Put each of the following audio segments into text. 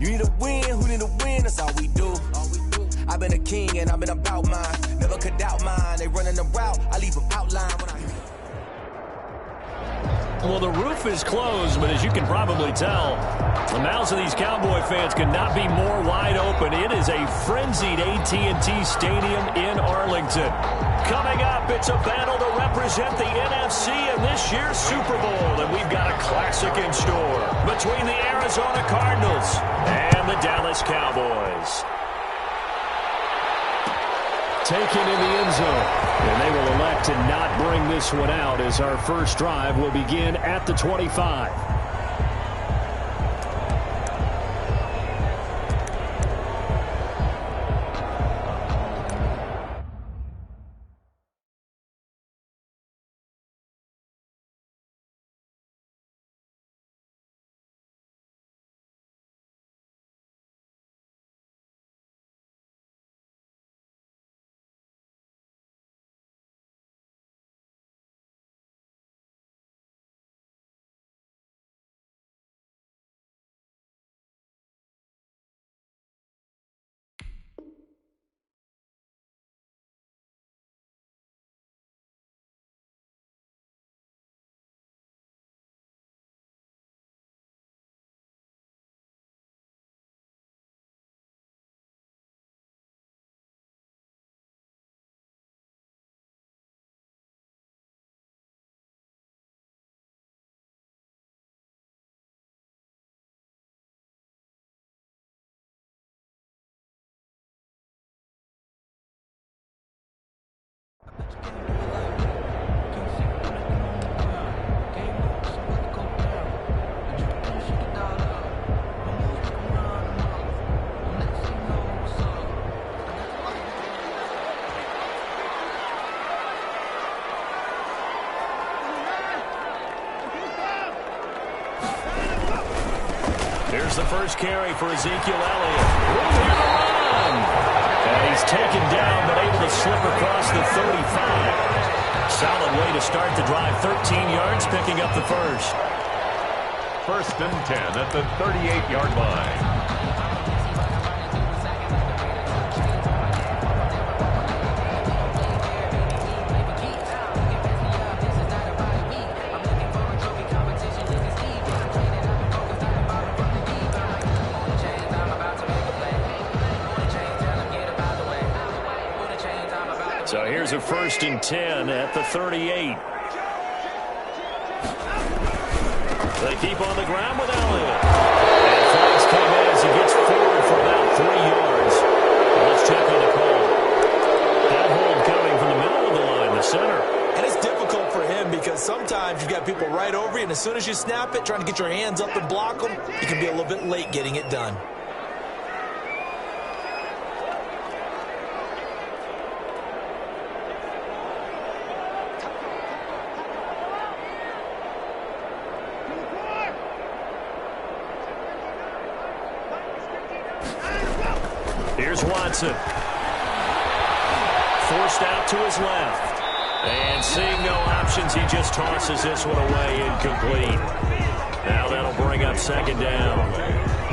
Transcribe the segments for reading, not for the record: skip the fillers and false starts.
You need a win, who need a win? That's all we do. I've been a king and I've been about mine. Never could doubt mine. They running the route, I leave them outline when I... Well, the roof is closed, but as you can probably tell, the mouths of these Cowboy fans could not be more wide open. It is a frenzied AT&T Stadium in Arlington. Coming up, it's a battle to represent the NFC in this year's Super Bowl, and we've got a classic in store between the Arizona Cardinals and the Dallas Cowboys. Taken in the end zone, and they will elect to not bring this one out as our first drive will begin at the 25. Here's the first carry for Ezekiel Elliott. Room here to run. And he's taken down, but able to slip across the 35. Solid way to start the drive. 13 yards, picking up the first. 1st and 10 at the 38-yard line. So here's a 1st and 10 at the 38. They keep on the ground with Elliott. And flags came in as he gets forward for about 3 yards. Let's check on the call. That hold coming from the middle of the line, the center. And it's difficult for him because sometimes you've got people right over you, and as soon as you snap it, trying to get your hands up and block them, you can be a little bit late getting it done. Here's Watson. Forced out to his left. And seeing no options, he just tosses this one away, incomplete. Now that'll bring up 2nd down.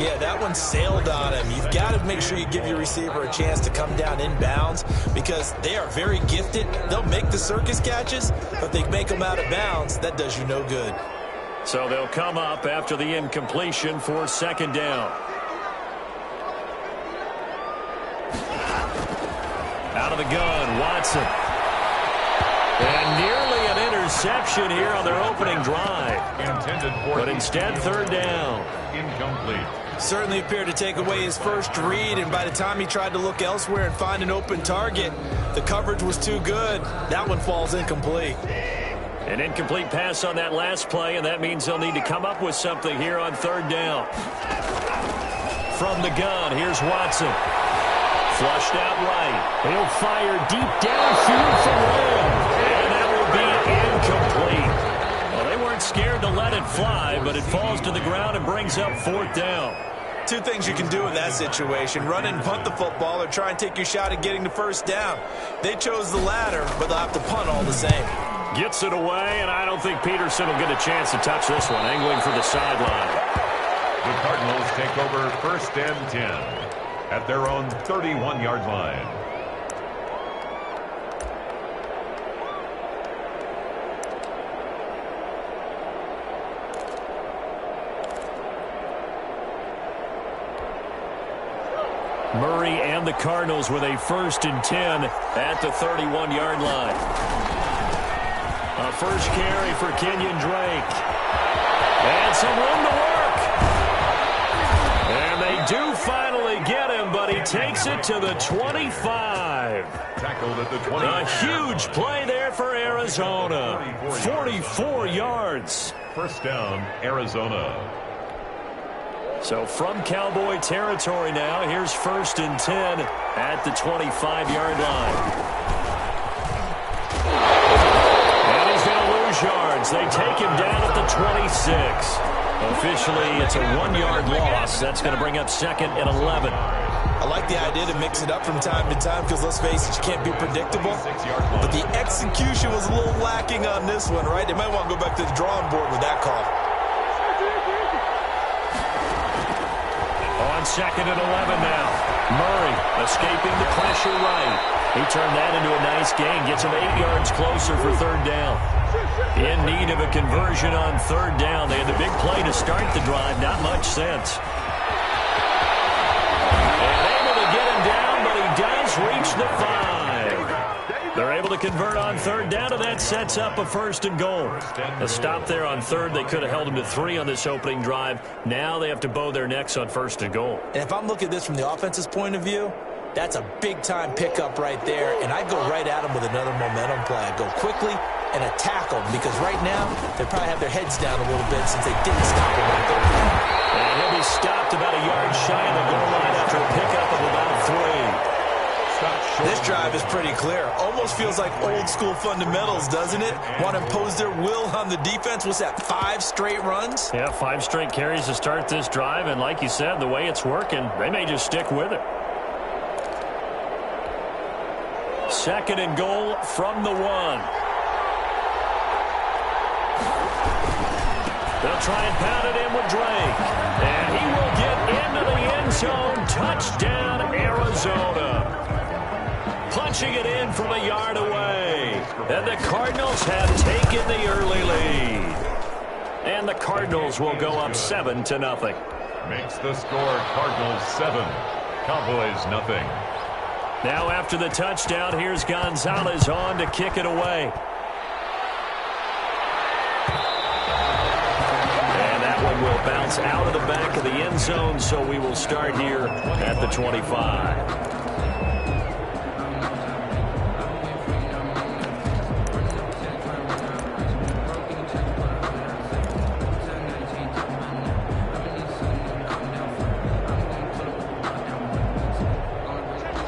Yeah, that one sailed on him. You've got to make sure you give your receiver a chance to come down inbounds because they are very gifted. They'll make the circus catches, but they make them out of bounds. That does you no good. So they'll come up after the incompletion for 2nd down. Out of the gun, Watson. And nearly an interception here on their opening drive. But instead, 3rd down. Incomplete. Certainly appeared to take away his first read, and by the time he tried to look elsewhere and find an open target, the coverage was too good. That one falls incomplete. An incomplete pass on that last play, and that means they'll need to come up with something here on 3rd down. From the gun, here's Watson. Flushed out right. He'll fire deep downfield for Lamb. And that will be incomplete. Well, they weren't scared to let it fly, but it falls to the ground and brings up 4th down. Two things you can do in that situation. Run and punt the football or try and take your shot at getting the 1st down. They chose the latter, but they'll have to punt all the same. Gets it away, and I don't think Peterson will get a chance to touch this one. Angling for the sideline. The Cardinals Cardinals take over 1st and 10 at their own 31-yard line. Murray and the Cardinals with a 1st and 10 at the 31-yard line. A first carry for Kenyon Drake. And some room to work. And they do finally get him, but he takes it to the 25. Tackled at the 20. A huge play there for Arizona. 44 yards. First down, Arizona. So from Cowboy territory now, here's 1st and 10 at the 25-yard line. And he's going to lose yards. They take him down at the 26. Officially, it's a 1-yard loss. That's going to bring up 2nd and 11. I like the idea to mix it up from time to time because, let's face it, you can't be predictable. But the execution was a little lacking on this one, right? They might want to go back to the drawing board with that call. On 2nd and 11 now. Murray escaping the pressure right. He turned that into a nice gain. Gets him 8 yards closer for 3rd down. In need of a conversion on 3rd down. They had the big play to start the drive. Not much sense. And able to get him down, but he does reach the 5. They're able to convert on 3rd down, and that sets up a 1st and goal. A stop there on 3rd. They could have held him to 3 on this opening drive. Now they have to bow their necks on 1st and goal. And if I'm looking at this from the offense's point of view, that's a big-time pickup right there, and I'd go right at him with another momentum play. I'd go quickly and attack them, because right now they probably have their heads down a little bit since they didn't stop him right there. And he'll be stopped about a yard shy of the goal line after a pickup of about 3. This drive is pretty clear. Almost feels like old-school fundamentals, doesn't it? Want to impose their will on the defense. What's that, 5 straight runs? Yeah, 5 straight carries to start this drive, and like you said, the way it's working, they may just stick with it. 2nd and goal from the 1. They'll try and pound it in with Drake. And he will get into the end zone. Touchdown, Arizona. Punching it in from a yard away. And the Cardinals have taken the early lead. And the Cardinals will go up 7-0. Makes the score Cardinals 7, Cowboys nothing. Now after the touchdown, here's Gonzalez on to kick it away. And that one will bounce out of the back of the end zone, so we will start here at the 25.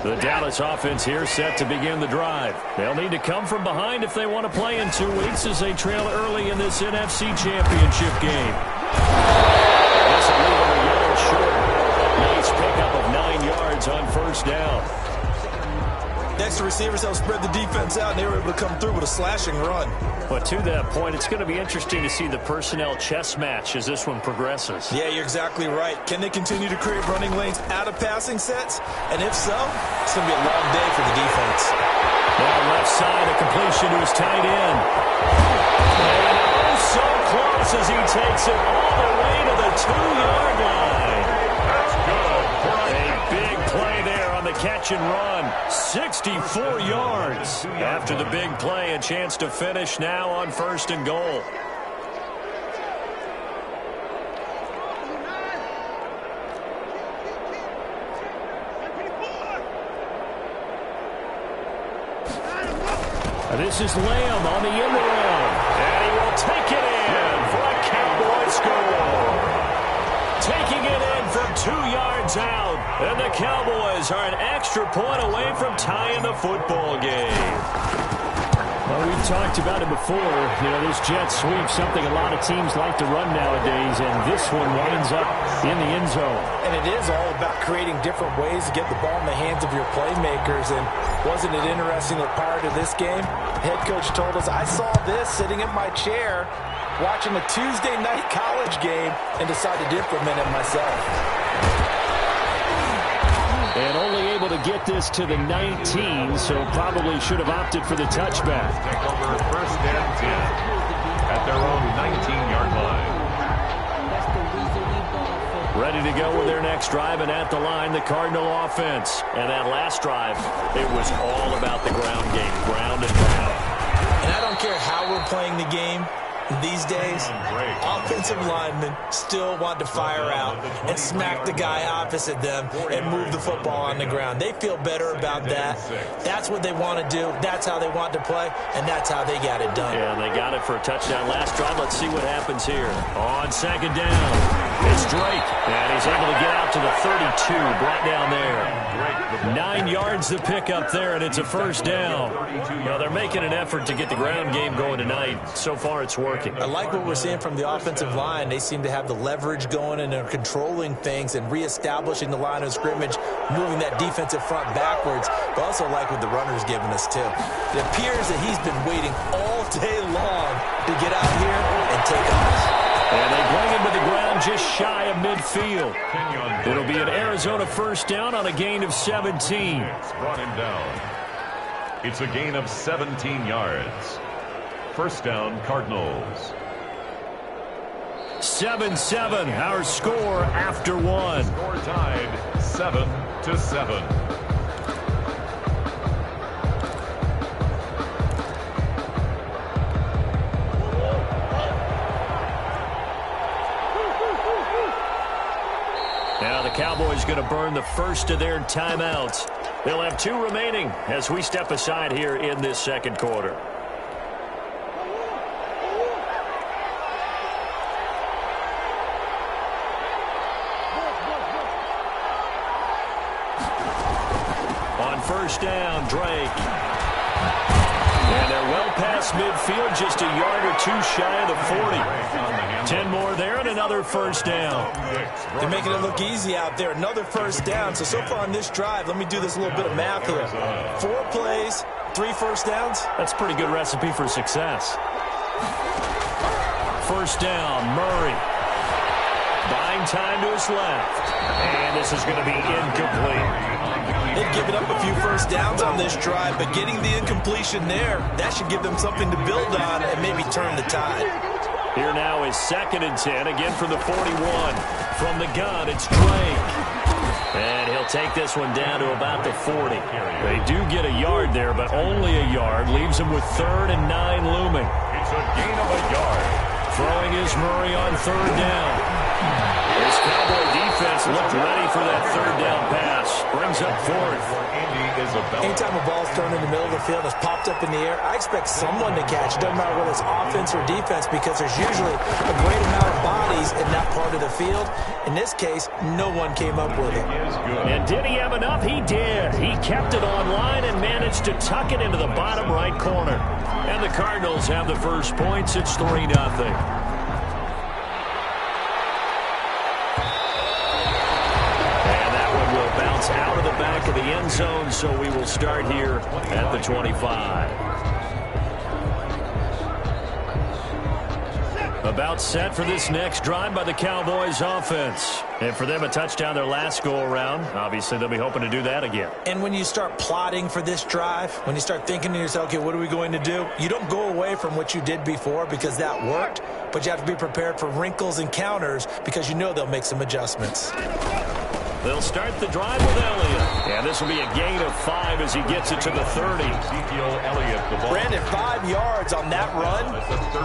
The Dallas offense here set to begin the drive. They'll need to come from behind if they want to play in 2 weeks as they trail early in this NFC Championship game. This will leave them a yard short. Nice pickup of 9 yards on 1st down. Next, the receivers help spread the defense out, and they were able to come through with a slashing run. But to that point, it's going to be interesting to see the personnel chess match as this one progresses. Yeah, you're exactly right. Can they continue to create running lanes out of passing sets? And if so, it's going to be a long day for the defense. Now left side, a completion to his tight end. And oh, so close as he takes it all the way to the 2-yard line. That's good. A big play there on the catch and run. 64 yards. After the big play, a chance to finish now on 1st and goal. This is Lamb on the end around. And he will take it in for a Cowboy score. Taking it in from 2 yards out. And the Cowboys are an extra point away from tying the football game. Well, we've talked about it before. You know, this jet sweep, something a lot of teams like to run nowadays, and this one winds up in the end zone. And it is all about creating different ways to get the ball in the hands of your playmakers. And wasn't it interesting that prior to this game, head coach told us, I saw this sitting in my chair watching a Tuesday night college game and decided to implement it myself. And only able to get this to the 19, so probably should have opted for the touchback. Take over first and 10 at their own 19-yard line. Ready to go with their next drive, and at the line, the Cardinal offense. And that last drive, it was all about the ground game, ground and pound. And I don't care how we're playing the game these days, offensive linemen still want to fire out and smack the guy opposite them and move the football on the ground. They feel better about that. That's what they want to do. That's how they want to play, and that's how they got it done. Yeah, and they got it for a touchdown last drive. Let's see what happens here. On second down, it's Drake, and he's able to get out to the 32, brought down there. 9 yards to pick up there, and it's a first down. Well, they're making an effort to get the ground game going tonight. So far, it's working. I like what we're seeing from the offensive line. They seem to have the leverage going, and they're controlling things and reestablishing the line of scrimmage, moving that defensive front backwards. But also like what the runner's giving us, too. It appears that he's been waiting all day long to get out here and take off. And they bring him to the ground just shy of midfield. It'll be an Arizona first down on a gain of 17. Brought him down. It's a gain of 17 yards. First down, Cardinals. 7-7, our score after one. Score tied 7-7. Now the Cowboys going to burn the first of their timeouts. They'll have 2 remaining as we step aside here in this second quarter. On first down, Drake. And they're well past midfield, just a yard or 2 shy of the 40. 10 more there and another first down. They're making it look easy out there. Another first down. So far on this drive, let me do this little bit of math here. 4 plays, 3 first downs. That's a pretty good recipe for success. First down, Murray. Buying time to his left. And this is going to be incomplete. They've given up a few first downs on this drive, but getting the incompletion there, that should give them something to build on and maybe turn the tide. Here now is 2nd and 10, again from the 41. From the gun, it's Drake. And he'll take this one down to about the 40. They do get a yard there, but only a yard. Leaves him with 3rd and 9 looming. It's a gain of a yard. Throwing is Murray on 3rd down. This Cowboy defense looked ready for that 3rd down pass. Brings up 4th. Anytime a ball's thrown in the middle of the field, it's popped up in the air, I expect someone to catch. It doesn't matter whether it's offense or defense, because there's usually a great amount of bodies in that part of the field. In this case, no one came up with it. And did he have enough? He did. He kept it on line and managed to tuck it into the bottom right corner. And the Cardinals have the first points. It's 3-0. Out of the back of the end zone, so we will start here at the 25. About set for this next drive by the Cowboys offense. And for them, a touchdown their last go-around. Obviously, they'll be hoping to do that again. And when you start plotting for this drive, when you start thinking to yourself, okay, what are we going to do? You don't go away from what you did before because that worked, but you have to be prepared for wrinkles and counters because you know they'll make some adjustments. They'll start the drive with Elliott. And this will be a gain of 5 as he gets it to the 30. Brandon, 5 yards on that run.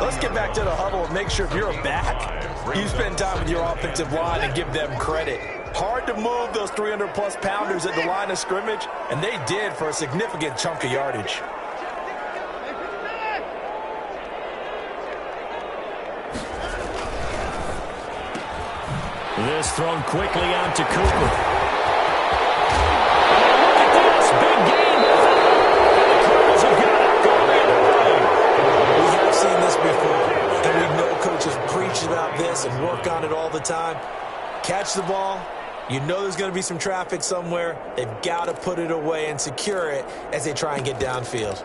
Let's get back to the huddle and make sure if you're a back, you spend time with your offensive line and give them credit. Hard to move those 300-plus pounders at the line of scrimmage, and they did for a significant chunk of yardage. This thrown quickly out to Cooper. Look at this. Big game. The Cardinals have got it. We have seen this before, and we know coaches preach about this and work on it all the time. Catch the ball. You know there's going to be some traffic somewhere. They've got to put it away and secure it as they try and get downfield.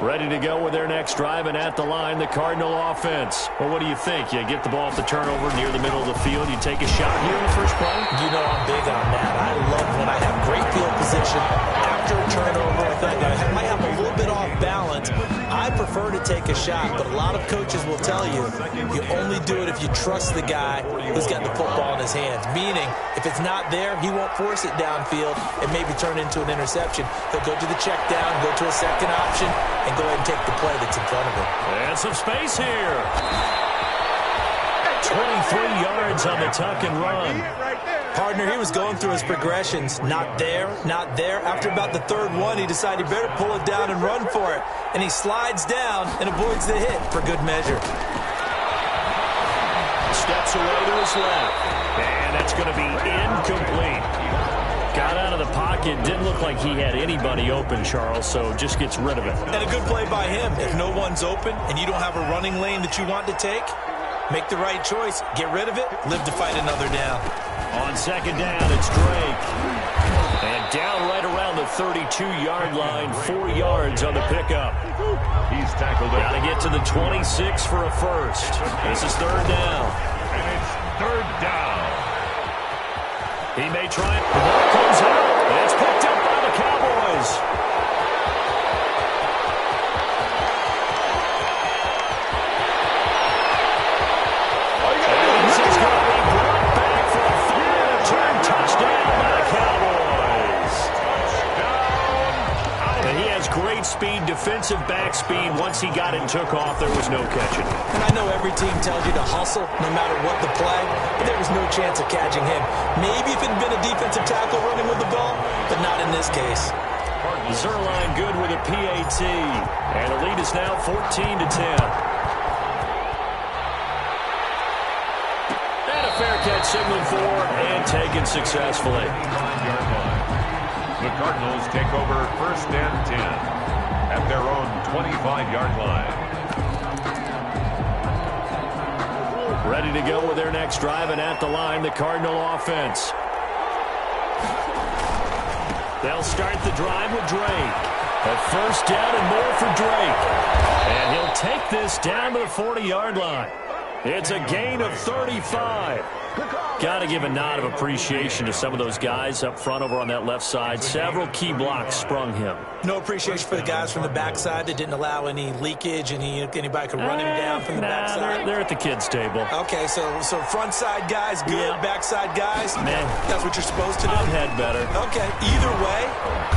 Ready to go with their next drive, and at the line, the Cardinal offense. Well, what do you think? You get the ball off the turnover near the middle of the field. You take a shot here in the first play? You know I'm big on that. I love when I have great field position after a turnover. I might have a little bit off balance. I prefer to take a shot, but a lot of coaches will tell you you only do it if you trust the guy who's got the football in his hands. Meaning, if it's not there, he won't force it downfield and maybe turn into an interception. He'll go to the check down, go to a second option, and go ahead and take the play that's in front of him. And some space here. 23 yards on the tuck and run. Partner, he was going through his progressions. Not there, not there. After about the third one, he decided he better pull it down and run for it. And he slides down and avoids the hit for good measure. Steps away to his left. And that's going to be incomplete. Got out of the pocket. Didn't look like he had anybody open, Charles, so just gets rid of it. And a good play by him. If no one's open and you don't have a running lane that you want to take, make the right choice. Get rid of it. Live to fight another down. On second down, it's Drake. And down right around the 32-yard line, 4 yards on the pickup. He's tackled it. Got to get to the 26 for a first. This is third down. And it's third down. He may try it. The ball comes out. And it's picked up by the Cowboys. And this is going to be brought back for a final return touchdown by the Cowboys. And he has great speed, defensive back speed. Once he got it and took off, there was no catching. And I know every team tells you to hustle no matter what the play, but there was no chance of catching him. Maybe if it had been a defensive tackle running with the ball, but not in this case. Zerline good with a PAT. And the lead is now 14-10. And a fair catch signaled for and taken successfully. 9-yard line. The Cardinals take over first and 10 at their own 25-yard line. Ready to go with their next drive, and at the line, the Cardinal offense. They'll start the drive with Drake. A first down and more for Drake. And he'll take this down to the 40-yard line. It's a gain of 35. Got to give a nod of appreciation to some of those guys up front over on that left side. Several key blocks sprung him. No appreciation for the guys from the backside that didn't allow any leakage and anybody could run him down from the backside. They're at the kids' table. Okay, so front side guys good, Yeah. backside guys, Man, that's what you're supposed to do? I've had better. Okay, either way,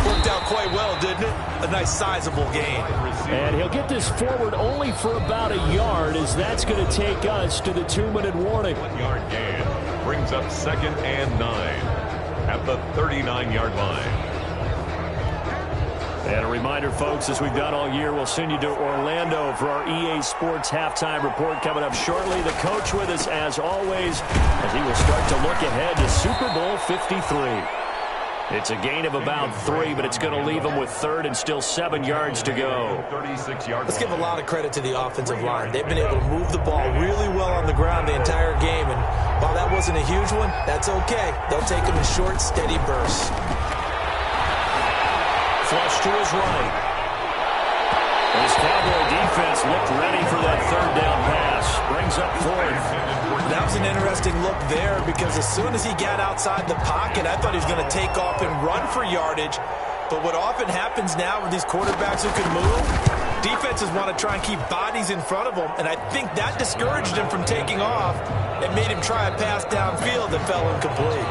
worked out quite well, didn't it? A nice sizable gain. And he'll get this forward only for about a yard, as that's going to take us to the 2-minute warning. 1-yard gain brings up second and 9 at the 39-yard line. And a reminder, folks, as we've done all year, we'll send you to Orlando for our EA Sports halftime report coming up shortly. The coach with us, as always, as he will start to look ahead to Super Bowl 53. It's a gain of about 3, but it's going to leave them with third and still 7 yards to go. 36-yard. Let's give a lot of credit to the offensive line. They've been able to move the ball really well on the ground the entire game, and while that wasn't a huge one, that's okay. They'll take them in short, steady bursts. Flush to his right. This Cowboy defense looked ready for that third down pass. Brings up fourth. That was an interesting look there because as soon as he got outside the pocket, I thought he was going to take off and run for yardage. But what often happens now with these quarterbacks who can move, defenses want to try and keep bodies in front of them, and I think that discouraged him from taking off and made him try a pass downfield that fell incomplete.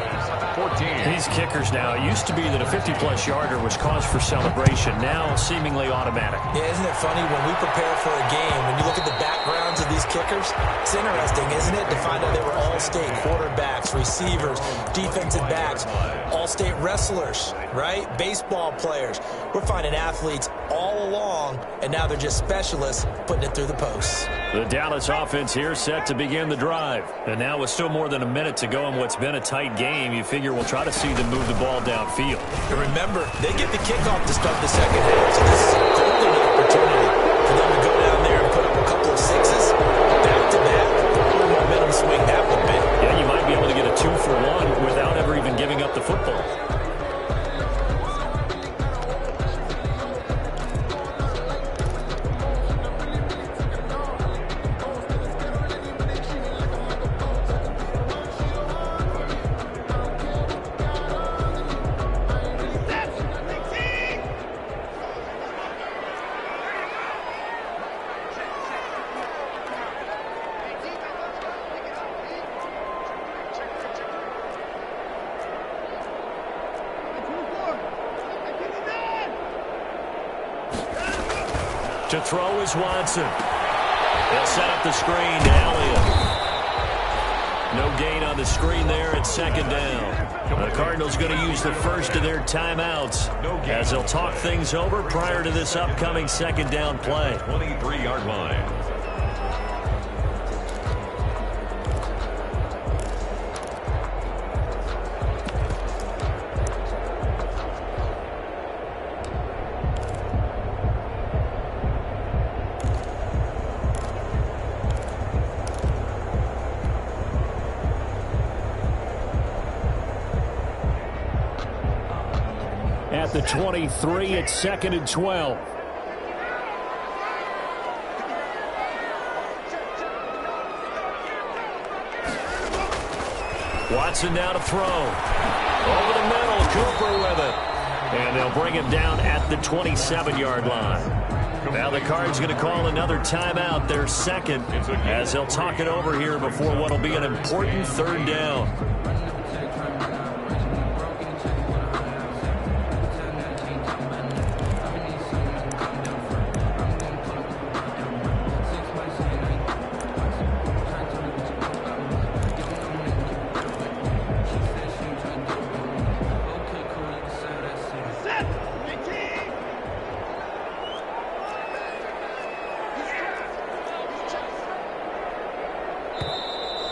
14. These kickers now, it used to be that a 50-plus yarder was cause for celebration. Now, seemingly automatic. Yeah, isn't it funny when we prepare for a game, when you look at the backgrounds of these kickers, it's interesting, isn't it, to find out they were all-state quarterbacks, receivers, defensive backs, all-state wrestlers, right? Baseball players. We're finding athletes all along, and now they're just specialists putting it through the posts. The Dallas offense here set to begin the drive. And now with still more than a minute to go in what's been a tight game, you figure we'll try to see them move the ball downfield. And remember, they get the kickoff to start the second half, so this is a golden opportunity for them to go down there and put up a couple of sixes, back-to-back. What a momentum swing that would be. Yeah, you might be able to get a 2-for-1 without ever even giving up the football. To throw is Watson. They'll set up the screen to Elliott. No gain on the screen there at second down. The Cardinals going to use the first of their timeouts as they'll talk things over prior to this upcoming second down play. 23-yard line. At the 23, it's 2nd and 12. Watson now to throw. Over the middle, Cooper with it. And they'll bring him down at the 27-yard line. Now the Cards going to call another timeout, their second, as they'll talk it over here before what will be an important third down.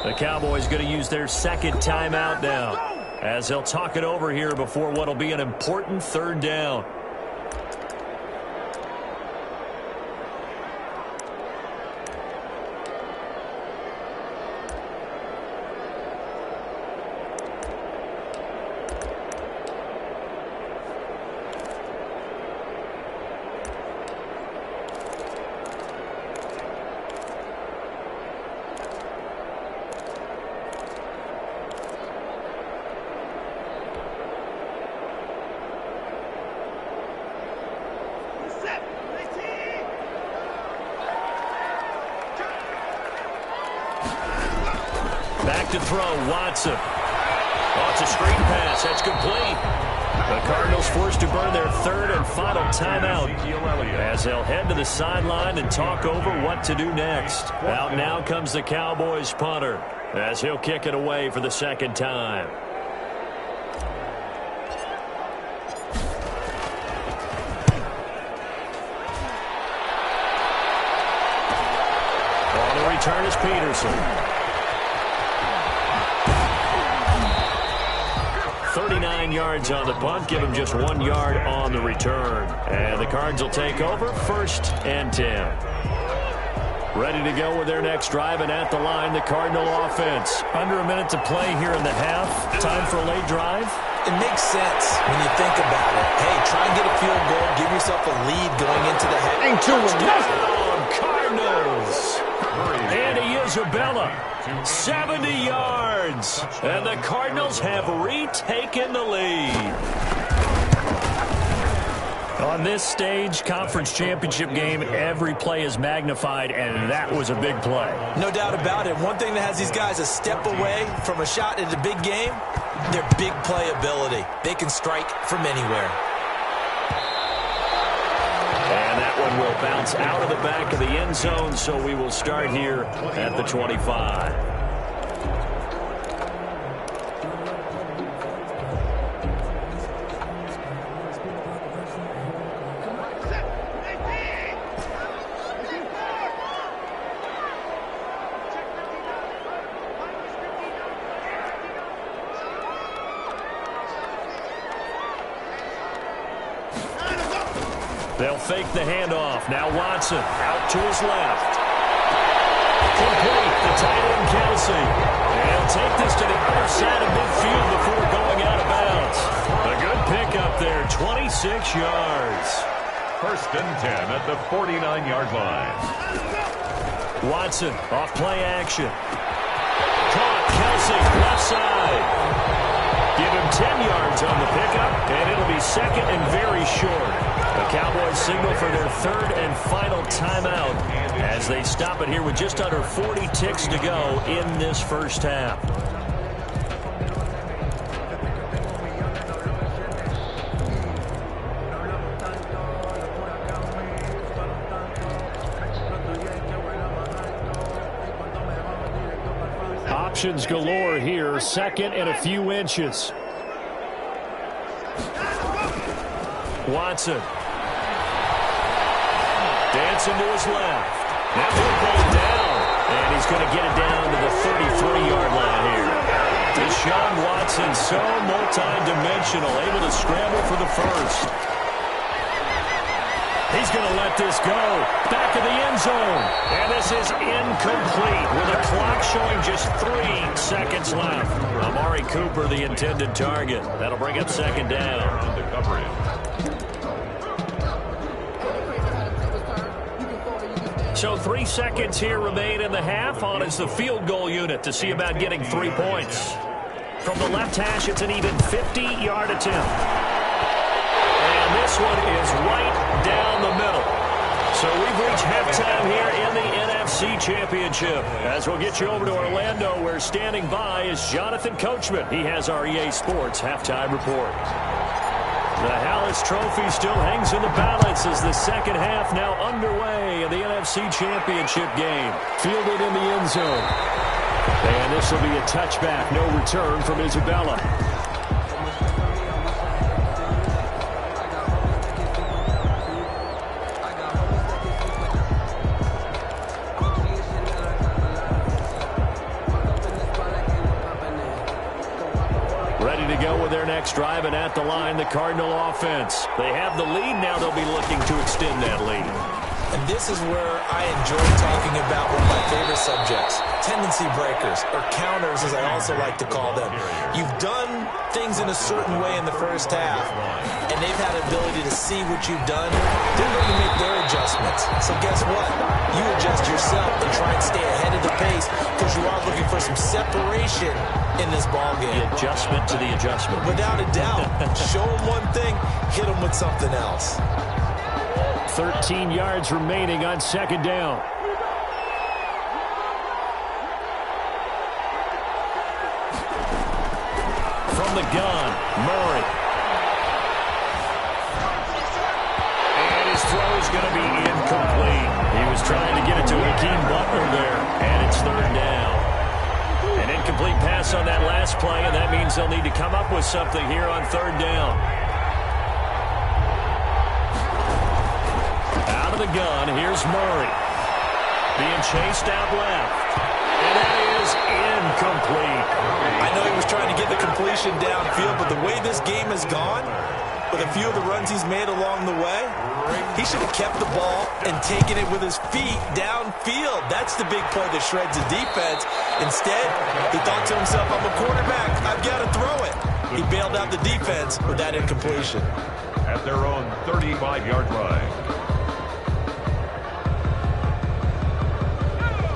The Cowboys going to use their second timeout now as they'll talk it over here before what will be an important third down. Back to throw, Watson. Oh, it's a screen pass. That's complete. The Cardinals forced to burn their third and final timeout as they'll head to the sideline and talk over what to do next. Out now comes the Cowboys punter as he'll kick it away for the second time. On the return is Peterson. 39 yards on the punt, give him just 1 yard on the return. And the Cards will take over, 1st and 10. Ready to go with their next drive, and at the line, the Cardinal offense. Under a minute to play here in the half. Time for a late drive. It makes sense when you think about it. Hey, try and get a field goal, give yourself a lead going into the half. Touchdown, Cardinals! Andy Isabella, 70 yards. And the Cardinals have retaken the lead. On this stage, conference championship game, every play is magnified, and that was a big play. No doubt about it. One thing that has these guys a step away from a shot at a big game, their big play ability. They can strike from anywhere. And that one will bounce out of the back of the end zone, so we will start here at the 25. They'll fake the handoff. Now Watson out to his left. Complete. The tight end, Kelsey. And he'll take this to the other side of midfield before going out of bounds. A good pickup there, 26 yards. 1st and 10 at the 49-yard line. Watson off play action. Caught. Kelsey left side. Give him 10 yards on the pickup, and it'll be second and very short. The Cowboys signal for their third and final timeout as they stop it here with just under 40 ticks to go in this first half. options galore here. Second and a few inches. Watson. Dancing to his left. That will go down. And he's going to get it down to the 33-yard line here. Deshaun Watson, so multi-dimensional, able to scramble for the first. He's going to let this go. Back of the end zone. And this is incomplete with the clock showing just 3 seconds left. Amari Cooper, the intended target. That'll bring up second down. So 3 seconds here remain in the half. On is the field goal unit to see about getting 3 points. From the left hash, it's an even 50-yard attempt. And this one is right down the middle. So we've reached halftime here in the NFC Championship. As we'll get you over to Orlando, where standing by is Jonathan Coachman. He has our EA Sports halftime report. The Hallis Trophy still hangs in the balance as the second half now underway in the NFC Championship game. Fielded in the end zone. And this will be a touchback. No return from Isabella. Next drive, and at the line, the Cardinal offense. They have the lead. Now they'll be looking to extend that lead. And this is where I enjoy talking about one of my favorite subjects, tendency breakers, or counters, as I also like to call them. You've done things in a certain way in the first half, and they've had an ability to see what you've done. They're going to make their adjustments. So guess what? You adjust yourself and try and stay ahead of the pace, because you are looking for some separation in this ballgame. The adjustment to the adjustment. Without a doubt. Show them one thing, hit them with something else. 13 yards remaining on second down. From the gun, Murray. And his throw is going to be incomplete. He was trying to get it to Hakeem Butler there, and it's third down. An incomplete pass on that last play, and that means they'll need to come up with something here on third down. Out of the gun, here's Murray. Being chased out left. And that is incomplete. I know he was trying to get the completion downfield, but the way this game has gone, with a few of the runs he's made along the way, he should have kept the ball and taken it with his feet downfield. That's the big play that shreds the defense. Instead, he thought to himself, I'm a quarterback, I've got to throw it. He bailed out the defense with that incompletion. At their own 35-yard line.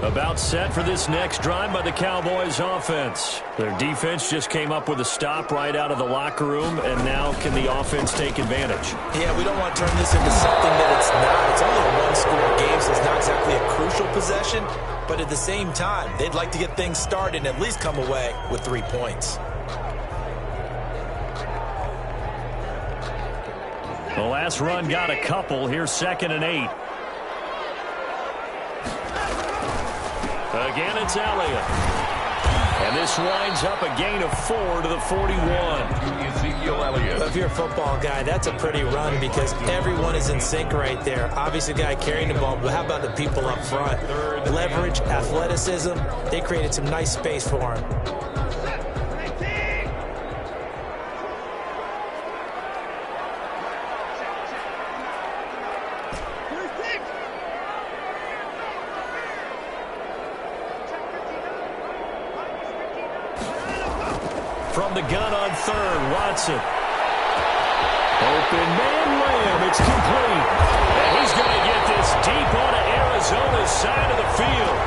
About set for this next drive by the Cowboys offense. Their defense just came up with a stop right out of the locker room, and now can the offense take advantage? Yeah, we don't want to turn this into something that it's not. It's only a one-score game, so it's not exactly a crucial possession, but at the same time, they'd like to get things started and at least come away with 3 points. The last run got a couple. Here's 2nd and 8. Again, it's Elliott. And this winds up a gain of 4 to the 41. If you're a football guy, that's a pretty run because everyone is in sync right there. Obviously, the guy carrying the ball, but how about the people up front? Leverage, athleticism, they created some nice space for him. From the gun on third, Watson. Open man Lamb, it's complete. And he's going to get this deep onto Arizona's side of the field.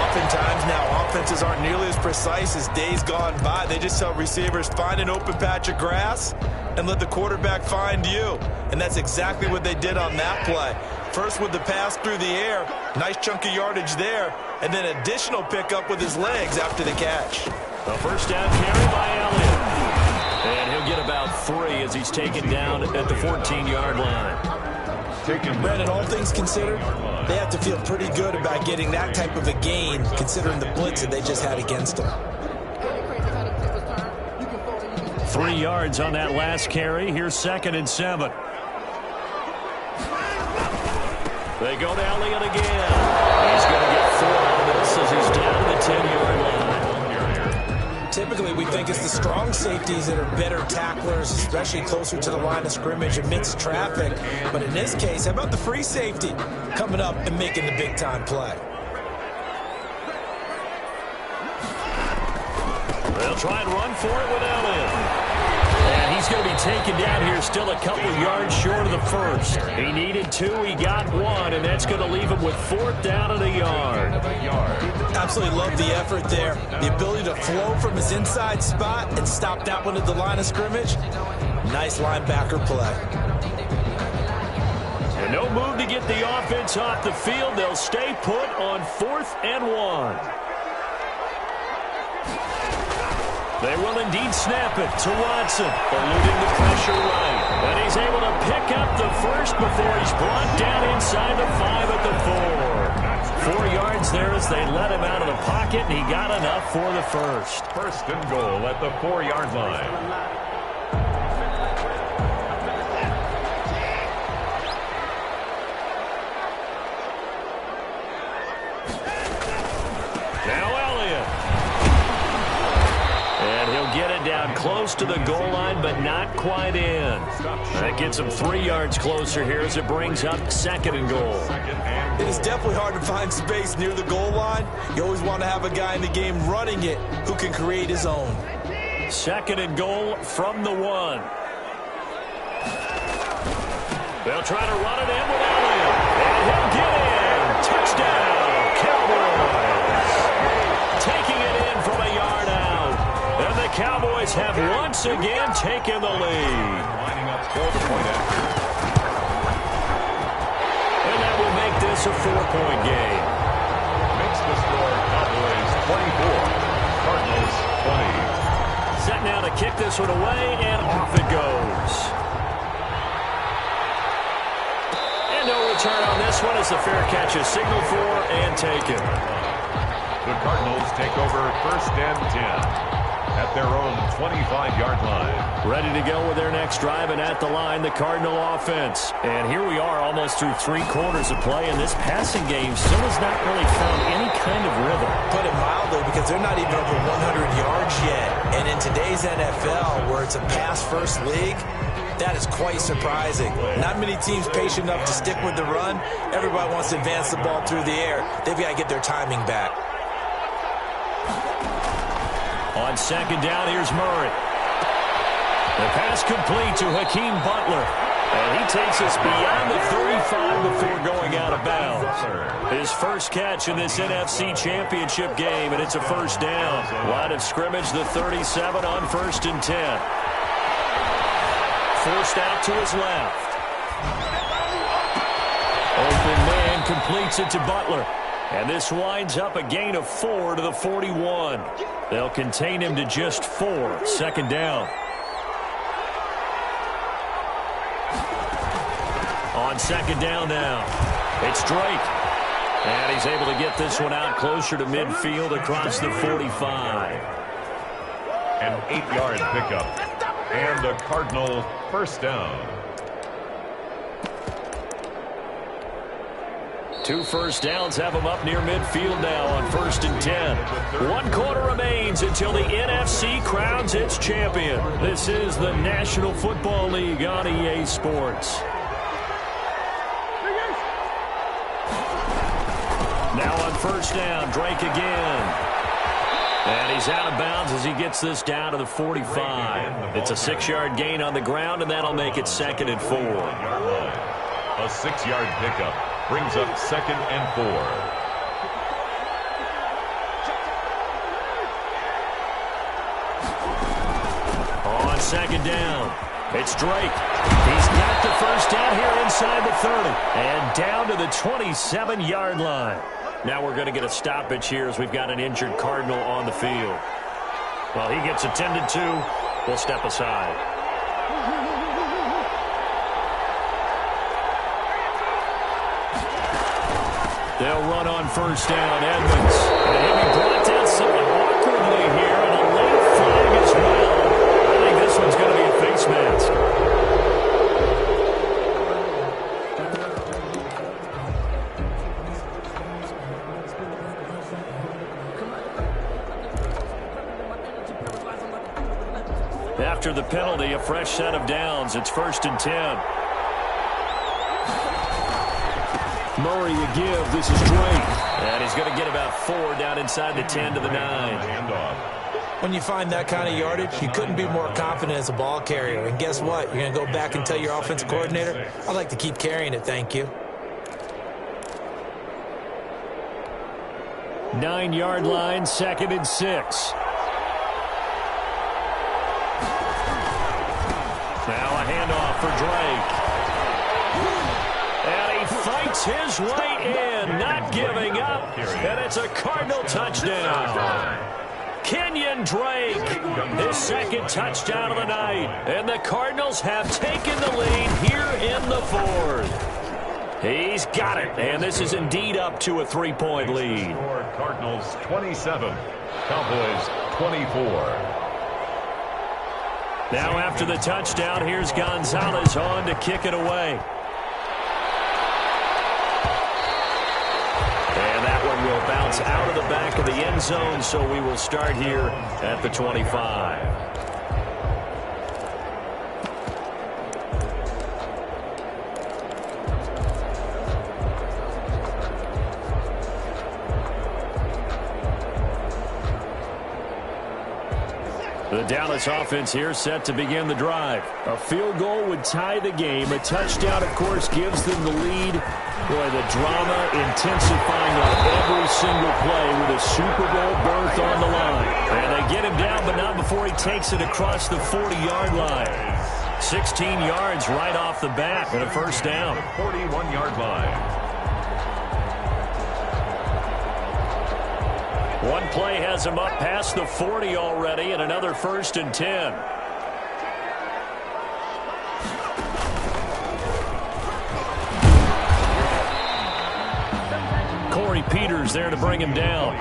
Oftentimes now, offenses aren't nearly as precise as days gone by. They just tell receivers, find an open patch of grass and let the quarterback find you. And that's exactly what they did on that play. First with the pass through the air, nice chunk of yardage there, and then additional pickup with his legs after the catch. A first down carry by Elliott. And he'll get about 3 as he's taken down at the 14-yard line. taken. Brandon, all things considered, they have to feel pretty good about getting that type of a gain, considering the blitz that they just had against them. 3 yards on that last carry. Here's 2nd and 7. They go to Elliott again. He's going to get 4 out of this as he's down to the 10-yard line. Typically, we think it's the strong safeties that are better tacklers, especially closer to the line of scrimmage amidst traffic. But in this case, how about the free safety coming up and making the big-time play? They'll try and run for it with Elliott. And he's going to be taken down here, still a couple yards short of the first. He needed 2, he got 1, and that's going to leave him with 4th down and a yard. Absolutely love the effort there. The ability to flow from his inside spot and stop that one at the line of scrimmage. Nice linebacker play. And no move to get the offense off the field. They'll stay put on 4th and 1. They will indeed snap it to Watson, eluding the pressure right. And he's able to pick up the first before he's brought down inside the 5 at the 4. 4 yards there as they let him out of the pocket, and he got enough for the first. 1st and goal at the 4-yard line. Get it down close to the goal line, but not quite in. That gets him 3 yards closer here as it brings up 2nd and goal. It is definitely hard to find space near the goal line. You always want to have a guy in the game running it who can create his own. 2nd and goal from the 1. They'll try to run it in with Elliott. And he'll get in. Touchdown, Cowboys. Taking it in from a yard out. And the Cowboys have once again taken the lead. Lining up for the point after. And that will make this a 4-point game. Makes the score Cowboys 24, Cardinals 20. Set now to kick this one away, and off it goes. And no return on this one as the fair catch is signaled for and taken. The Cardinals take over 1st and 10. At their own 25-yard line. Ready to go with their next drive, and at the line, the Cardinal offense. And here we are almost through 3 quarters of play, and this passing game still has not really found any kind of rhythm. Put it mildly, because they're not even over 100 yards yet. And in today's NFL, where it's a pass-first league, that is quite surprising. Not many teams patient enough to stick with the run. Everybody wants to advance the ball through the air. They've got to get their timing back. On 2nd down, here's Murray. The pass complete to Hakeem Butler. And he takes us beyond the 35 before going out of bounds. His first catch in this NFC Championship game, and it's a 1st down. Line of scrimmage, the 37 on 1st and 10. Forced out to his left. Open man completes it to Butler. And this winds up a gain of 4 to the 41. They'll contain him to just 4. 2nd down. On 2nd down now, it's Drake. And he's able to get this one out closer to midfield across the 45. An 8-yard pickup. And a Cardinal 1st down. 2 first downs have them up near midfield now on 1st and 10. 1 quarter remains until the NFC crowns its champion. This is the National Football League on EA Sports. Now on 1st down, Drake again. And he's out of bounds as he gets this down to the 45. It's a 6-yard gain on the ground, and that'll make it 2nd and 4. A 6-yard pickup brings up 2nd and 4. On 2nd down, it's Drake. He's got the first down here inside the 30 and down to the 27-yard line. Now we're going to get a stoppage here as we've got an injured Cardinal on the field. Well, he gets attended to. We'll step aside. They'll run on first down. Edmonds. And he'll be brought down somewhat awkwardly here, and a late flag as well. I think this one's going to be a face mask. After the penalty, a fresh set of downs. It's 1st and 10. Murray a give. This is Drake. And he's going to get about 4 down inside the 10 to the 9. When you find that kind of yardage, you couldn't be more confident as a ball carrier. And guess what? You're going to go back and tell your offensive coordinator, I'd like to keep carrying it, thank you. 9-yard line, 2nd and 6. Now a handoff for Drake. And he fights his way in, not giving up. And it's a Cardinal touchdown. Kenyon Drake, his 2nd touchdown of the night. And the Cardinals have taken the lead here in the 4th. He's got it. And this is indeed up to a 3-point lead. Cardinals 27, Cowboys 24. Now after the touchdown, here's Gonzalez on to kick it away. And that one will bounce out of the back of the end zone, so we will start here at the 25. The Dallas offense here set to begin the drive. A field goal would tie the game. A touchdown, of course, gives them the lead. Boy, the drama intensifying on every single play with a Super Bowl berth on the line. And they get him down, but not before he takes it across the 40-yard line. 16 yards right off the bat and a first down. 41-yard line. One play has him up past the 40 already, and another 1st and 10. Corey Peters there to bring him down.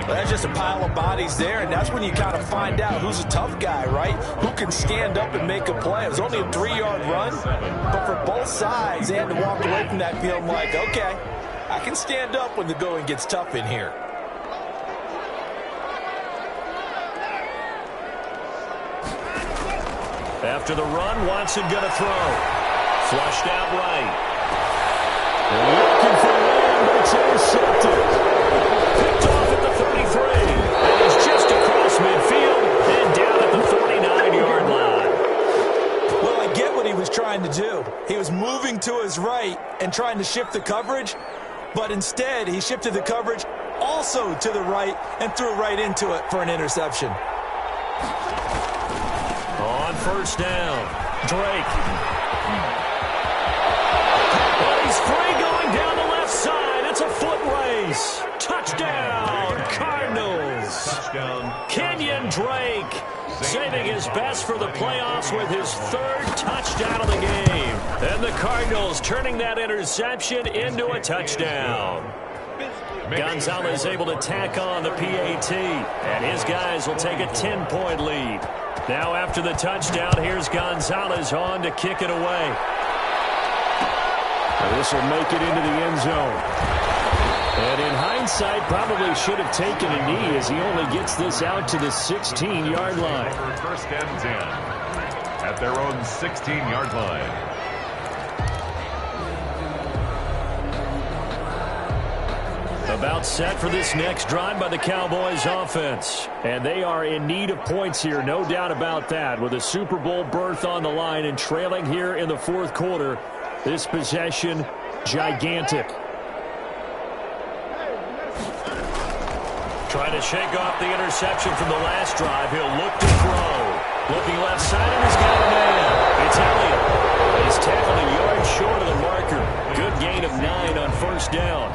Well, that's just a pile of bodies there, and that's when you kind of find out who's a tough guy, right? Who can stand up and make a play. It was only a 3-yard run, but for both sides, they had to walk away from that feeling like, okay, I can stand up when the going gets tough in here. After the run, Watson going to throw. Flushed out right. Looking for Lamb, but it's intercepted. Picked off at the 33. And he's just across midfield and down at the 49-yard line. Well, I get what he was trying to do. He was moving to his right and trying to shift the coverage, but instead he shifted the coverage also to the right and threw right into it for an interception. On first down, Drake. And he's free going down the left side. It's a foot race. Touchdown, Cardinals. Touchdown. Kenyon Drake saving his best for the playoffs with his 3rd touchdown of the game. And the Cardinals turning that interception into a touchdown. Gonzalez able to tack on the PAT, and his guys will take a 10-point lead. Now after the touchdown, here's Gonzalez on to kick it away. This will make it into the end zone. And in hindsight, probably should have taken a knee as he only gets this out to the 16-yard line. 1st and 10 at their own 16-yard line. About set for this next drive by the Cowboys offense. And they are in need of points here, no doubt about that. With a Super Bowl berth on the line and trailing here in the 4th quarter, this possession gigantic. Trying to shake off the interception from the last drive. He'll look to throw. Looking left side, and he's got a man. It's Elliott. He's tackled a yard short of the marker. Good gain of 9 on first down.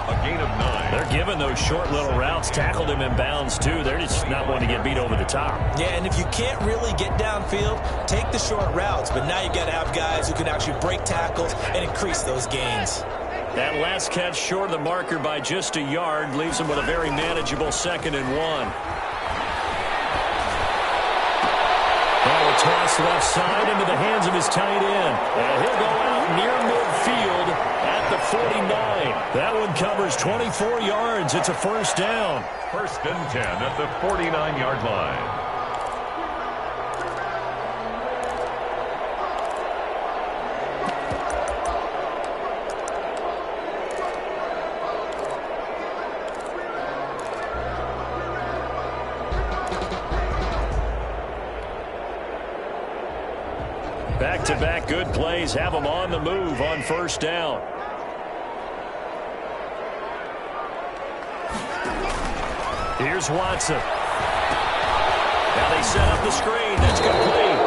A gain of 9. They're giving those short little routes. Tackled him in bounds, too. They're just not wanting to get beat over the top. Yeah, and if you can't really get downfield, take the short routes. But now you've got to have guys who can actually break tackles and increase those gains. That last catch short of the marker by just a yard leaves him with a very manageable 2nd and 1. Now a toss left side into the hands of his tight end. And he'll go out near midfield at the 49. That one covers 24 yards. It's a 1st down. 1st and 10 at the 49-yard line. Back-to-back good plays have him on the move on 1st down. Here's Watson. Now they set up the screen. That's complete.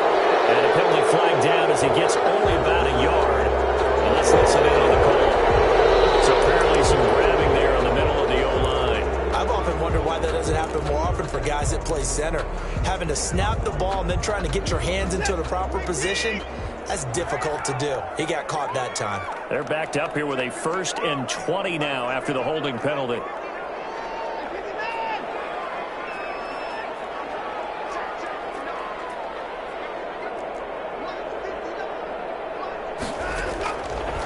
And a penalty flag down as he gets only about a yard. And let's listen in on the call. So apparently some grabbing there on the middle of the O-line. I've often wondered why that doesn't happen more often for guys that play center. Having to snap the ball and then trying to get your hands into the proper position, that's difficult to do. He got caught that time. They're backed up here with a 1st and 20 now after the holding penalty.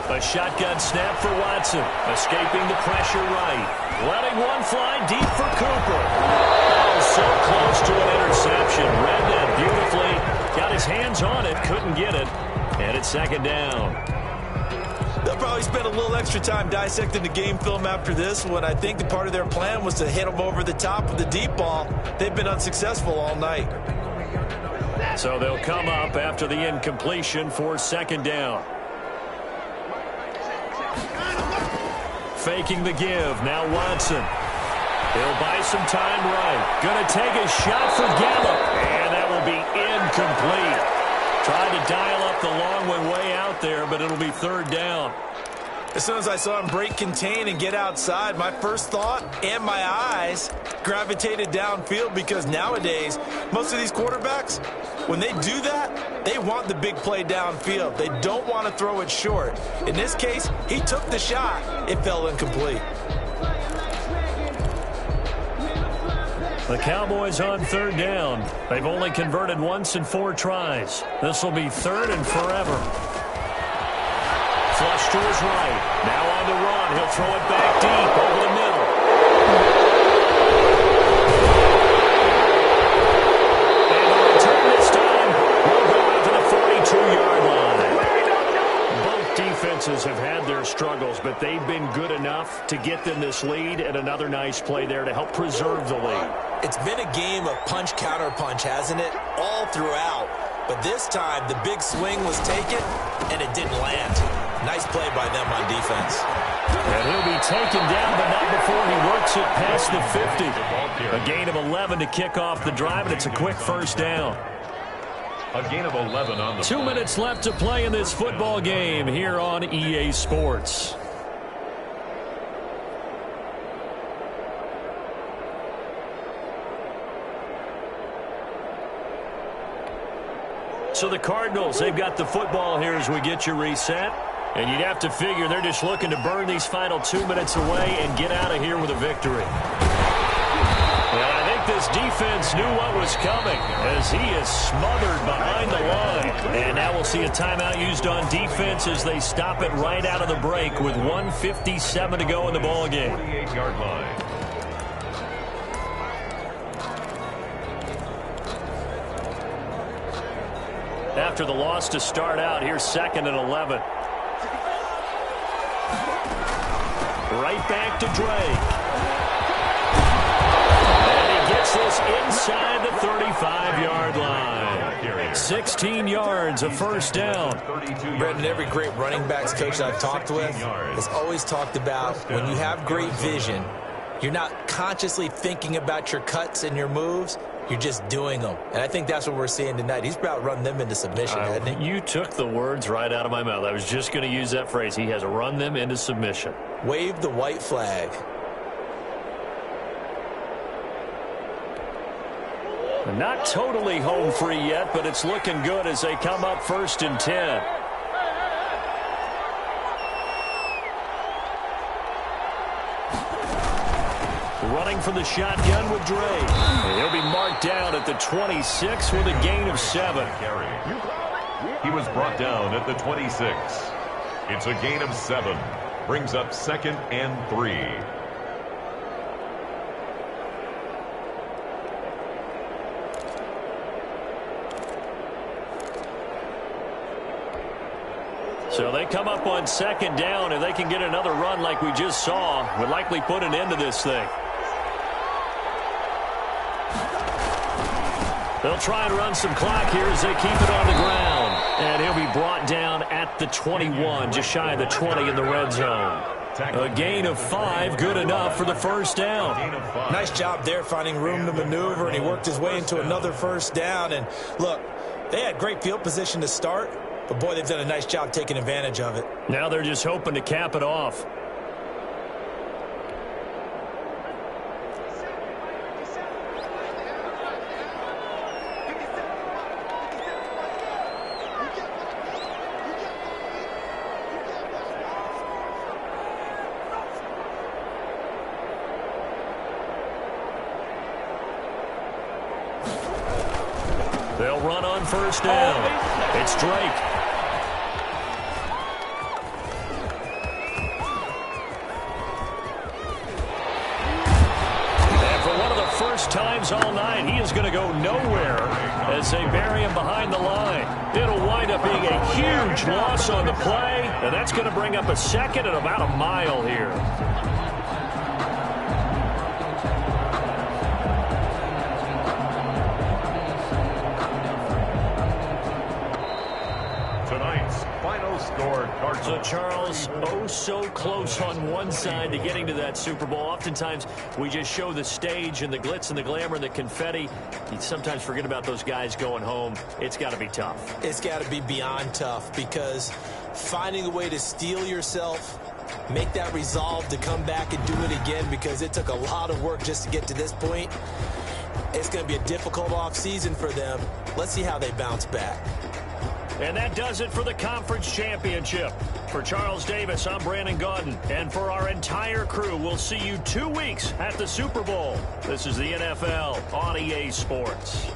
A shotgun snap for Watson. Escaping the pressure right. Letting one fly deep for Cooper. Oh, so close to an interception. Read that beautifully. Got his hands on it. Couldn't get it. And it's 2nd down. They'll probably spend a little extra time dissecting the game film after this one. I think the part of their plan was to hit them over the top with the deep ball. They've been unsuccessful all night. So they'll come up after the incompletion for 2nd down. Faking the give. Now Watson. He'll buy some time right. Going to take a shot for Gallup. And that will be incomplete. Tried to dial up the long one way out there, but it'll be 3rd down. As soon as I saw him break contain and get outside, my first thought and my eyes gravitated downfield, because nowadays, most of these quarterbacks, when they do that, they want the big play downfield. They don't want to throw it short. In this case, he took the shot. It fell incomplete. The Cowboys on 3rd down. They've only converted once in 4 tries. This will be 3rd and forever. Flush to his right. Now on the run. He'll throw it back deep over the middle. And the return this time will go out to the 42-yard line. Both defenses have had their struggles, but they've been good enough to get them this lead, and another nice play there to help preserve the lead. It's been a game of punch-counter-punch, hasn't it? All throughout. But this time, the big swing was taken, and it didn't land. Nice play by them on defense. And he'll be taken down, but not before he works it past the 50. A gain of 11 to kick off the drive, and it's a quick 1st down. A gain of 11 on the 2 minutes left to play in this football game here on EA Sports. So the Cardinals, they've got the football here as we get you reset. And you'd have to figure they're just looking to burn these final 2 minutes away and get out of here with a victory. Well, I think this defense knew what was coming as he is smothered behind the line. And now we'll see a timeout used on defense as they stop it right out of the break with 1:57 to go in the ballgame. 48-yard line. After the loss to start out, here's 2nd and 11. Right back to Drake. And he gets this inside the 35-yard line. 16 yards, a 1st down. Brendan, every great running backs coach I've talked with has always talked about when you have great vision, you're not consciously thinking about your cuts and your moves. You're just doing them. And I think that's what we're seeing tonight. He's about run them into submission, hasn't he? You took the words right out of my mouth. I was just going to use that phrase. He has run them into submission. Wave the white flag. Not totally home free yet, but it's looking good as they come up 1st and 10. running from the shotgun with Dre. And he'll be marked down at the 26 with a gain of 7. He was brought down at the 26. It's a gain of 7. Brings up 2nd and 3. So they come up on 2nd down. If they can get another run like we just saw, would likely put an end to this thing. They'll try and run some clock here as they keep it on the ground. And he'll be brought down at the 21, just shy of the 20 in the red zone. A gain of 5, good enough for the first down. Nice job there finding room to maneuver, and he worked his way into another first down. And look, they had great field position to start, but boy, they've done a nice job taking advantage of it. Now they're just hoping to cap it off. They'll run on first down. It's Drake. First times all night, he is going to go nowhere as they bury him behind the line. It'll wind up being a huge loss on the play, and that's going to bring up a 2nd and about a mile here. Tonight's final score, So, Charles, oh so close on one side to getting to that Super Bowl. Oftentimes, we just show the stage and the glitz and the glamour and the confetti. You sometimes forget about those guys going home. It's got to be tough. It's got to be beyond tough, because finding a way to steel yourself, make that resolve to come back and do it again, because it took a lot of work just to get to this point. It's going to be a difficult offseason for them. Let's see how they bounce back. And that does it for the conference championship. For Charles Davis, I'm Brandon Gaudin. And for our entire crew, we'll see you 2 weeks at the Super Bowl. This is the NFL on EA Sports.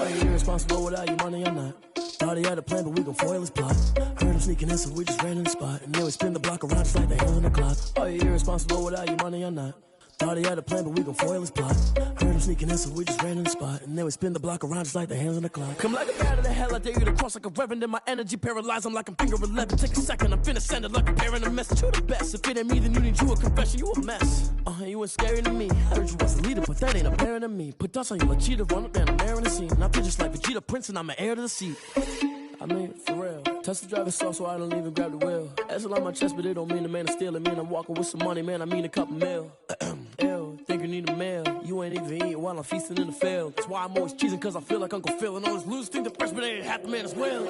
Irresponsible without your money, I'm not. Thought he had a plan, but we gon' foil his plot. Heard him sneaking in, so we just ran in the spot. And then we spin the block around just like the hands on the clock. Are you irresponsible without your money, I'm not. Thought he had a plan, but we gon' foil his plot. Heard him sneaking in, so we just ran in the spot. And then we spin the block around just like the hands on the clock. Come like a bat of the hell, I dare you to cross like a reverend. In my energy paralyzed, I'm like I'm finger 11. Take a second, I'm finna send it like a parent a message. You the best, if it ain't me, then you need you a confession. You a mess, you ain't scary to me. I heard you was a leader, but that ain't apparent to me. Put dust on you like cheetah, run up down the air in the scene. And I feel just like Vegeta Prince, and I'm an heir to the seat. I mean, for real. Touch the driver's soft, so I don't even grab the wheel. Essel on my chest, but it don't mean the man is stealing. Man, I'm walking with some money, man, I mean a couple mil. Ew, think you need a meal. You ain't even eating while I'm feasting in the field. That's why I'm always cheesing, cause I feel like Uncle Phil. And all those losers think the freshman ain't half the man as well.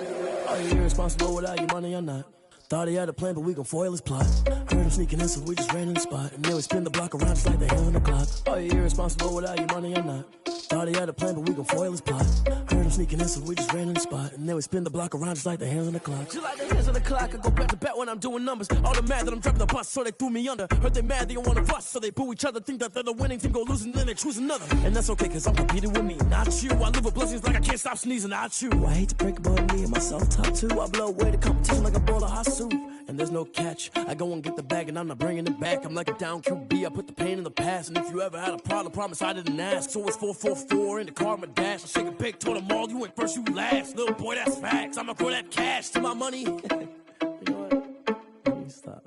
Are you irresponsible without your money or not? Thought he had a plan, but we gon' foil his plot. Heard him sneaking in, so we just ran in the spot. And then we spin the block around just like the hands on the clock. Are you irresponsible without your money or not? Thought he had a plan, but we gon' foil his plot. Heard him sneaking in, so we just ran in the spot. And then we spin the block around just like the hands on the clock. Just like the hands on the clock, I go back to back when I'm doing numbers. All the mad that I'm driving the bus, so they threw me under. Heard they mad, they don't wanna bust, so they boo each other. Think that they're the winning team, go losing, then they choose another. And that's okay, cause I'm competing with me, not you. I live with blessings like I can't stop sneezing, not you. I hate to break it, but me and myself top two. I blow away the competition like a bowl of hot soup. And there's no catch. I go and get the bag and I'm not bringing it back. I'm like a down QB. I put the pain in the past. And if you ever had a problem, promise I didn't ask. So it's 4-4 PS4 in the car, my dash. I shake a big, told them all, you ain't first, you last. Little boy, that's facts. I'ma grow that cash to my money. You know what? Let me stop.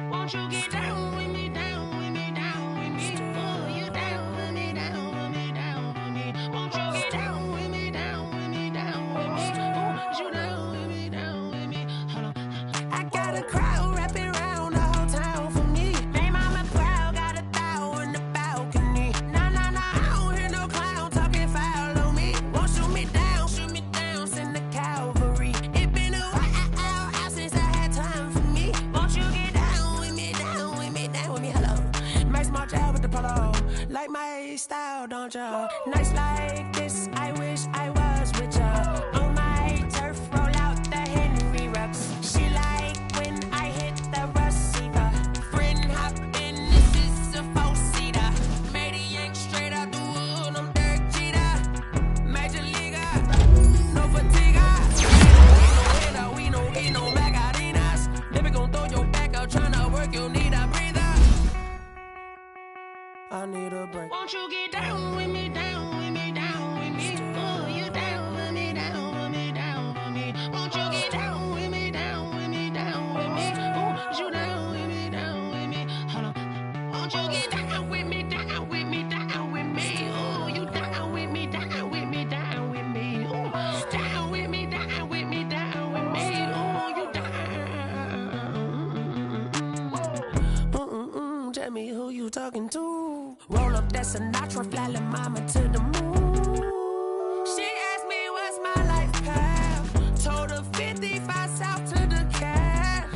Won't you get down with me, down with me, down with me? Oh, you down with me, down with me, down with me. Won't you get down with me, down with me, down with me? Oh, you down with me, down with me? Hold on. I got a crowd wrapping around the whole town for me. Hey, mama, crowd got a thou on the balcony. Nah, nah, nah, I don't hear no clown talking foul on me. Won't shoot me down, send the cavalry. It been a while since I had time for me. Won't you get down with me, down with me, down with me? Hello. Nice small job with the polo. Like my style, don't ya? Nice like this, I wish I was with ya. On my turf, roll out the Henry Rux. She like when I hit the receiver. Friend hop in, this is a four-seater. Made a yank straight out the wood, I'm Derek Jeter. Major leaguer, no fatigue. We no get no Macarinas. Never gon' throw your back out, tryna work, you need a breather. I need a break. Won't you get down with me, down with me, down with me? Oh, you down with me, down with me, down with me. Won't you get down with me, down with me, down with me? Oh, you down with me, down with me? Hold on. Won't you get down with me, down with me, down with me? Oh, you down with me, down with me, down with me? Oh, down with me, down with me, down with me? Oh, you down. Tell me who you talking to. Roll up that Sinatra, fly la mama to the moon. She asked me what's my life path. Told her 55 south to the cat.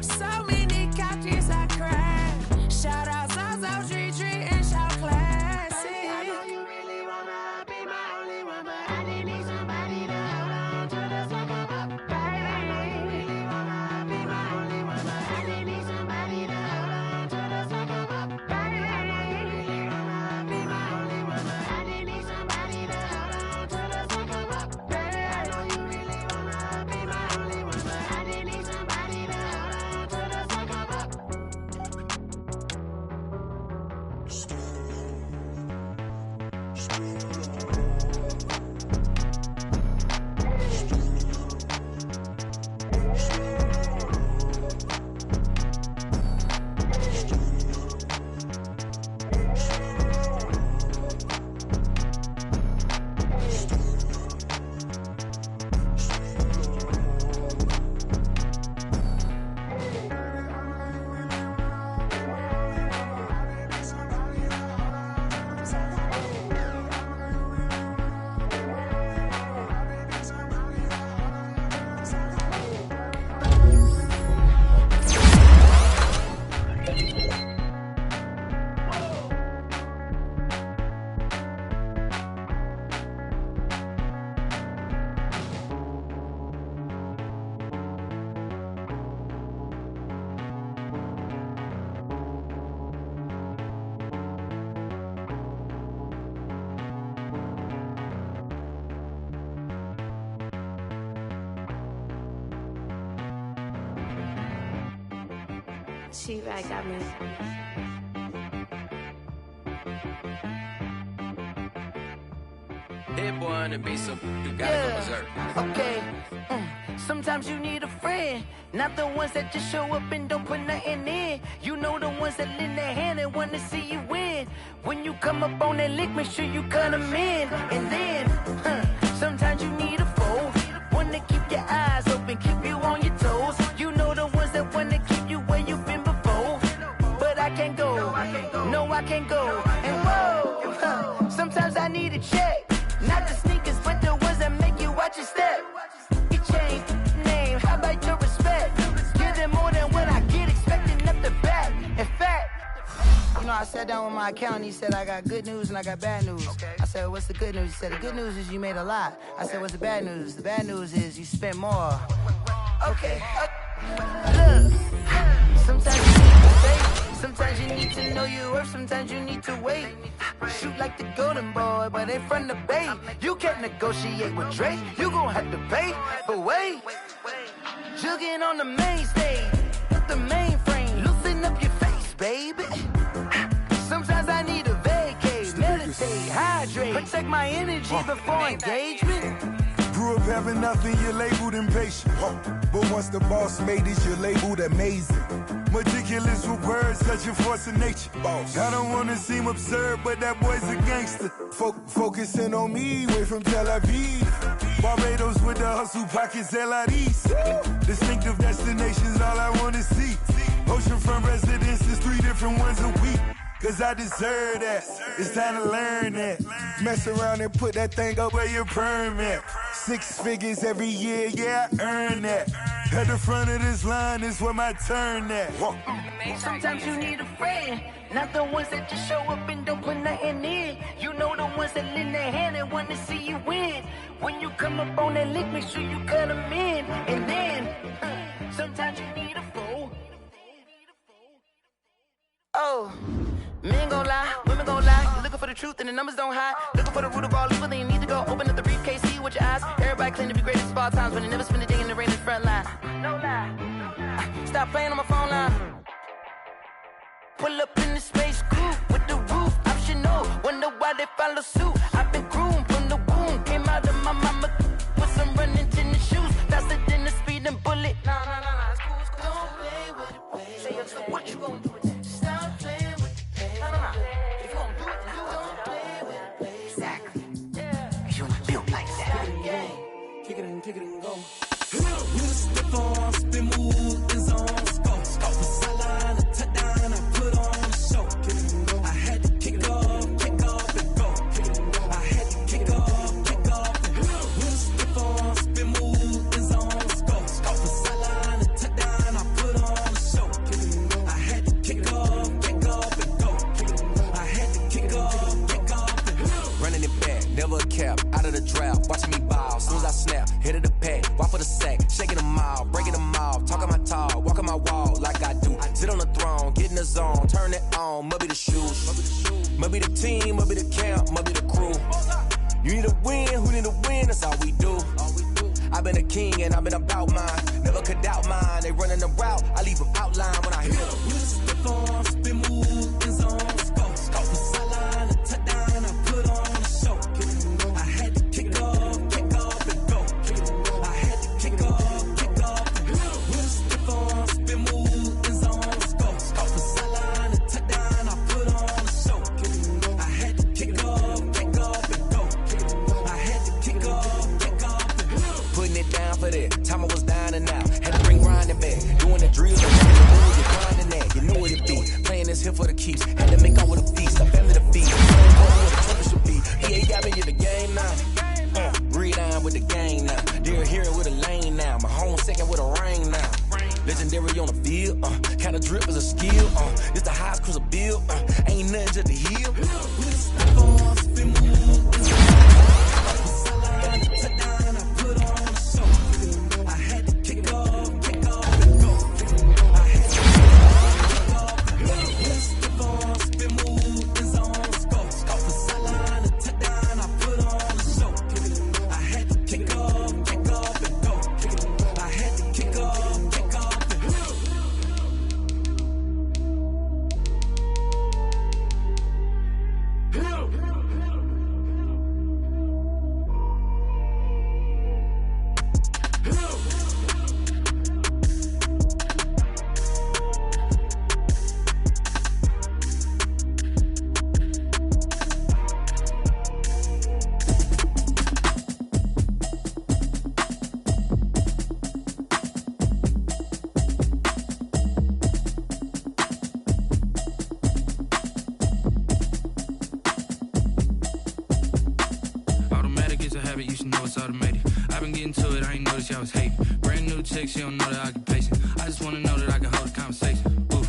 So many couches I cried. Shout out South Street and shout classic. I know you really wanna be my only one, but I didn't need somebody to hold on to the sucker up. Baby, I know you really wanna be my only one, but I didn't need somebody to hold on to the sucker up. Baby, I know you really wanna be my only one, but I didn't need somebody to hold on to the sucker up. Baby, I know you really wanna be my only one, but I didn't need somebody to hold on to the sucker up. T-Rag got me. Hit boy on the beat, so you gotta go berserk. Okay. Sometimes you need a friend, not the ones that just show up and don't put nothing in. You know the ones that lend their hand and want to see you win. When you come up on that lick, make sure you cut them in. And then, sometimes you need a foe, one to keep your eyes open, keep you on your toes. You know the ones that want to keep you where you've been before. But I can't go, no I can't go. And whoa, sometimes I need a check, not the sneakers, but the ones that make you watch your step. You change name, how about your respect? Give them more than what I get, expecting up the back. In fact, you know, I sat down with my accountant, he said I got good news and I got bad news. I said, what's the good news? He said, the good news is you made a lot. I said, what's the bad news? The bad news is you spent more. Okay. Look, sometimes you need to say, Sometimes you need to know your worth, sometimes you need to wait. Shoot like the golden boy, but ain't from the bay. You can't negotiate with Drake, you gon' have to pay. But wait, jugging on the main stage, with the mainframe, loosen up your face, baby. Sometimes I need a vacate, meditate, hydrate, protect my energy before engagement. Grew up having nothing, you're labeled impatient. But once the boss made it, you're labeled amazing. Meticulous with words, such a force of nature. I don't wanna seem absurd, but that boy's a gangster. Focusing on me, way from Tel Aviv. Barbados with the hustle pockets, LIDs. Distinctive destinations, all I wanna see. Oceanfront residences, 3 different ones a week. Cause I deserve that, it's time to learn that. Mess around and put that thing up where your permit. 6 figures every year, yeah, I earn that. At the front of this line is where my turn at. Sometimes you need a friend, not the ones that just show up and don't put nothing in. You know the ones that lend their hand and want to see you win. When you come up on that lick, make sure you cut them in. And then, sometimes you need a fool. Oh, men gon' lie, women gon' lie. You're looking for the truth and the numbers don't hide. Looking for the root of all evil, then you need to go open up the briefcase, see with your eyes. Everybody claim to be greatest of all times, but they never spend a day in the rain in the front line. No lie. Stop playing on my phone line. Pull up in the space coupe with the roof optional. Wonder why they follow suit. I've been groomed from the womb. Came out of my mama with some running tennis shoes. Faster than the speeding bullet. Nah, it's cool, it's cool. Don't play with it, baby. Say what you gon' do with it? Stop playing with it, baby. Nah. If you gon' do it, then don't play with it, baby. Exactly. Yeah. Cause you're not built like that. Kick it and go. You step on, spin move, is on scope. For sideline, a touchdown, I put on a show. I had to kick off and go. I had to kick off and go. You step on, spin move, is on scope. For sideline, a touchdown, I put on a show. I had to kick off and go. I had to kick off and go. Running it back, never a cap, out of the drought, watching me ball. Soon as I snap, hit of the pack, walk for the sack, shaking them out, breaking them off, talking my talk, walking my wall like I do. Sit on the throne, get in the zone, turn it on, must be the shoes, must be the team, must be the camp, must be the crew. You need a win, who need a win, that's all we do. I've been a king and I've been about mine, never could doubt mine. They running the route, I leave them outline when I hit them. You step on, spin move, is on scope. For sideline, a touchdown, I put on a show. I had to kick off and go. I had to kick off and go. You step on, spin move, is on scope. For sideline, a touchdown, I put on a show. I had to kick off and go. I had to kick off and go. Putting it down for that, time I was down and out. Had to bring grinding back, doing the drills and making the moves, you're grinding that. You know what it be, playing this here for the keeps. Had to make out with a feast, a family to feast. What the trumpet should be, EA got me in the game now. Read on with the game now. Dear hero with a lane now. My home second with a ring now. Legendary on the field, kind of drip is a skill. It's the highest cruiser bill, ain't nothing just the hill. Step on, spin move, is on for sideline, a touchdown, I put on a show. I had to kick off and go. I had to kick off and go. Step on, spin move, is on scope. For sideline, a touchdown, I put on a show. I had to kick off and go. I had to kick off and go. Automatic is a habit, you should know it's automated. I've been getting to it, I ain't noticed y'all was hating. Brand new chick, she don't know that I can pace it. I just wanna know that I can hold a conversation. Oof,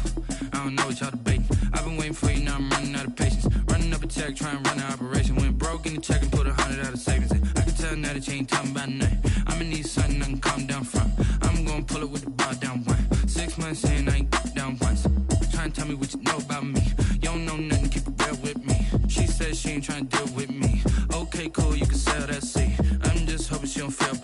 I don't know what y'all debating. I've been waiting for you, now I'm running out of patience. Running up a check, trying to run an operation. Went broke in the check and put 100 out of savings in. I can tell now that you ain't talking about nothing. I'ma need something I can calm down from. I'm gonna pull it with the bar down one. 6 months in, I ain't down once. Trying to tell me what you know about me. You don't know nothing, keep it real with me. She said she ain't trying to deal with me. Okay, cool, you can sell that seat. I'm just hoping she don't feel